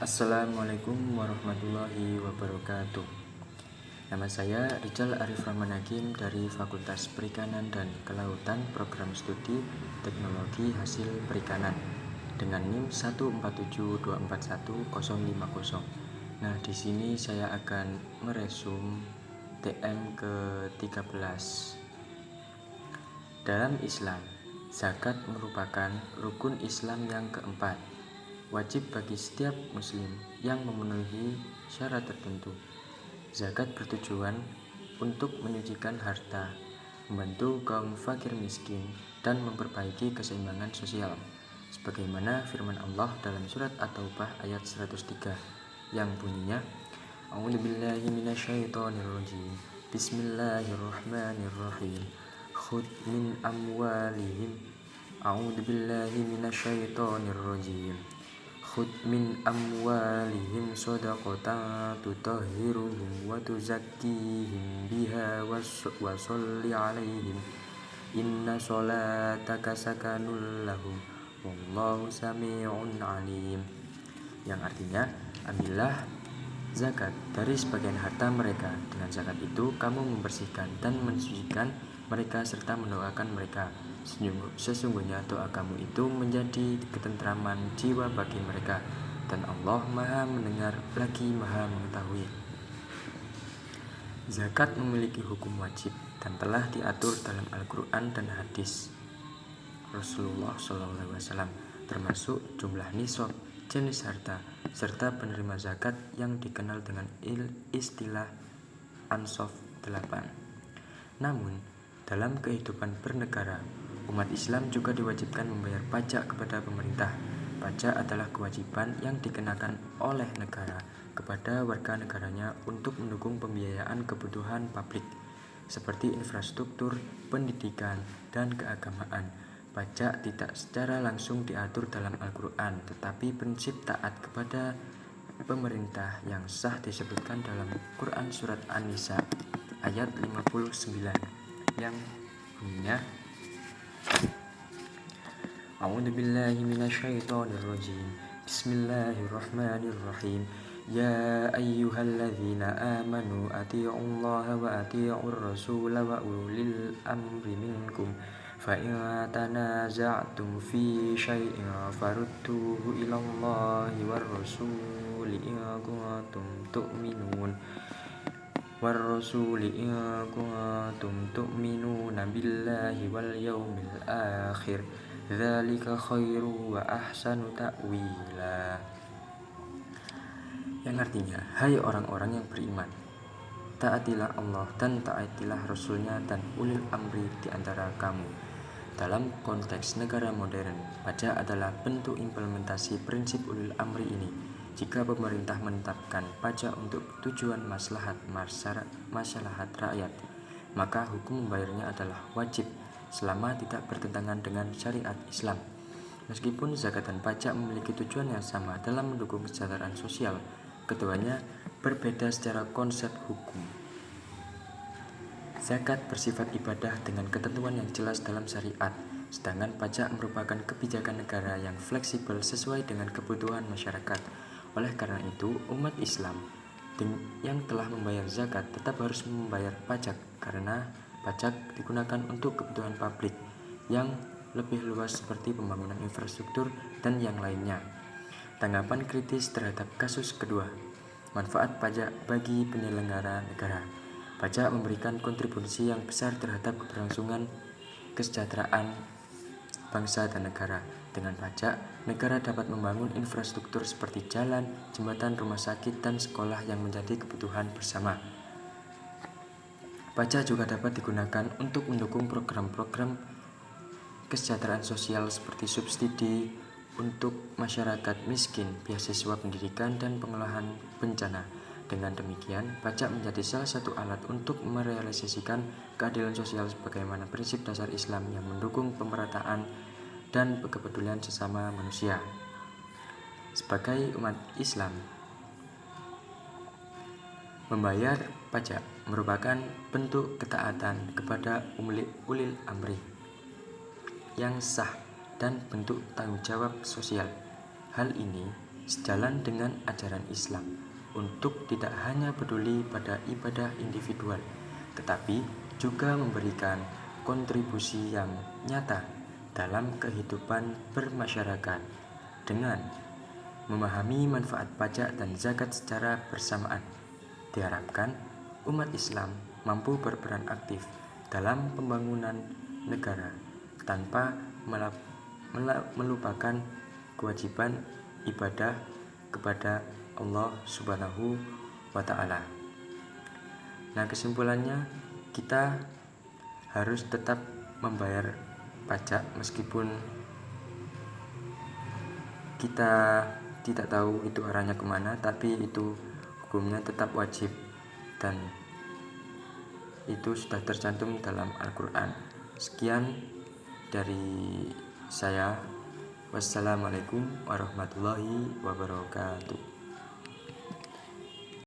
Assalamualaikum warahmatullahi wabarakatuh. Nama saya Rijal Arif Rahman Hakim dari Fakultas Perikanan dan Kelautan Program Studi Teknologi Hasil Perikanan dengan NIM 147241050. Nah, di sini saya akan meresum TM ke-13. Dalam Islam, zakat merupakan rukun Islam yang keempat. Wajib bagi setiap muslim yang memenuhi syarat tertentu. Zakat bertujuan untuk menyucikan harta, membantu kaum fakir miskin, dan memperbaiki keseimbangan sosial. Sebagaimana firman Allah dalam surat At-Taubah ayat 103 yang bunyinya, A'udzubillahi minasyaitonirrajim. Bismillahirrahmanirrahim. Khudh min amwalihim A'udzubillahi minasyaitonirrajim. Khudh min amwalihim shadaqatan tutahhiruhum wa tuzakkihim biha wa sholli 'alaihim inna sholataka sakanul lahum wallahu sami'un 'alim. Yang artinya, ambillah zakat dari sebagian harta mereka. Dengan zakat itu kamu membersihkan dan mensucikan mereka serta mendoakan mereka. Sesungguhnya doa kamu itu menjadi ketentraman jiwa bagi mereka, dan Allah Maha mendengar lagi Maha mengetahui. Zakat memiliki hukum wajib dan telah diatur dalam Al-Quran dan hadis Rasulullah SAW, termasuk jumlah nisab, jenis harta, serta penerima zakat yang dikenal dengan istilah Ansaf 8. Namun, dalam kehidupan bernegara, umat Islam juga diwajibkan membayar pajak kepada pemerintah. Pajak adalah kewajiban yang dikenakan oleh negara kepada warga negaranya untuk mendukung pembiayaan kebutuhan publik seperti infrastruktur, pendidikan, dan keagamaan. Pajak tidak secara langsung diatur dalam Al-Quran, tetapi prinsip taat kepada pemerintah yang sah disebutkan dalam Quran surat An-Nisa ayat 59 yang bunyinya, A'udzubillahi minasyaitonirrajim. Bismillahirrahmanirrahim. Ya ayyuhalladzina amanu atii'ullaha wa atii'ur rasula wa ulil amri minkum. Fa in tanaza'tum fi syai'in farudduhu ilallahi war rasuli in kuntum tu'minun billahi wal yawmil akhir. Dzalika khairu wa ahsanu ta'wila. Yang artinya, hai orang-orang yang beriman, taatilah Allah dan taatilah Rasulnya dan ulil amri di antara kamu. Dalam konteks negara modern, pajak adalah bentuk implementasi prinsip ulil amri ini. Jika pemerintah menetapkan pajak untuk tujuan maslahat rakyat, maka hukum membayarnya adalah wajib selama tidak bertentangan dengan syariat Islam. Meskipun zakat dan pajak memiliki tujuan yang sama dalam mendukung kesejahteraan sosial, keduanya berbeda secara konsep hukum. Zakat bersifat ibadah dengan ketentuan yang jelas dalam syariat, sedangkan pajak merupakan kebijakan negara yang fleksibel sesuai dengan kebutuhan masyarakat. Oleh karena itu, umat Islam yang telah membayar zakat tetap harus membayar pajak, karena pajak digunakan untuk kebutuhan publik yang lebih luas seperti pembangunan infrastruktur dan yang lainnya. Tanggapan kritis terhadap kasus kedua, manfaat pajak bagi penyelenggara negara. Pajak memberikan kontribusi yang besar terhadap keberlangsungan kesejahteraan bangsa dan negara. Dengan pajak, negara dapat membangun infrastruktur seperti jalan, jembatan, rumah sakit, dan sekolah yang menjadi kebutuhan bersama. Pajak juga dapat digunakan untuk mendukung program-program kesejahteraan sosial seperti subsidi untuk masyarakat miskin, beasiswa pendidikan, dan pengolahan bencana. Dengan demikian, pajak menjadi salah satu alat untuk merealisasikan keadilan sosial sebagaimana prinsip dasar Islam yang mendukung pemerataan dan kepedulian sesama manusia. Sebagai umat Islam, membayar pajak merupakan bentuk ketaatan kepada ulil amri yang sah dan bentuk tanggung jawab sosial. Hal ini sejalan dengan ajaran Islam untuk tidak hanya peduli pada ibadah individual, tetapi juga memberikan kontribusi yang nyata dalam kehidupan bermasyarakat dengan memahami manfaat pajak dan zakat secara bersamaan. Diharapkan umat Islam mampu berperan aktif dalam pembangunan negara tanpa melupakan kewajiban ibadah kepada Allah Subhanahu wa Ta'ala. Nah, kesimpulannya, kita harus tetap membayar pajak meskipun kita tidak tahu itu arahnya kemana, tapi itu hukumnya tetap wajib dan itu sudah tercantum dalam Al-Quran. Sekian dari saya. Wassalamualaikum warahmatullahi wabarakatuh.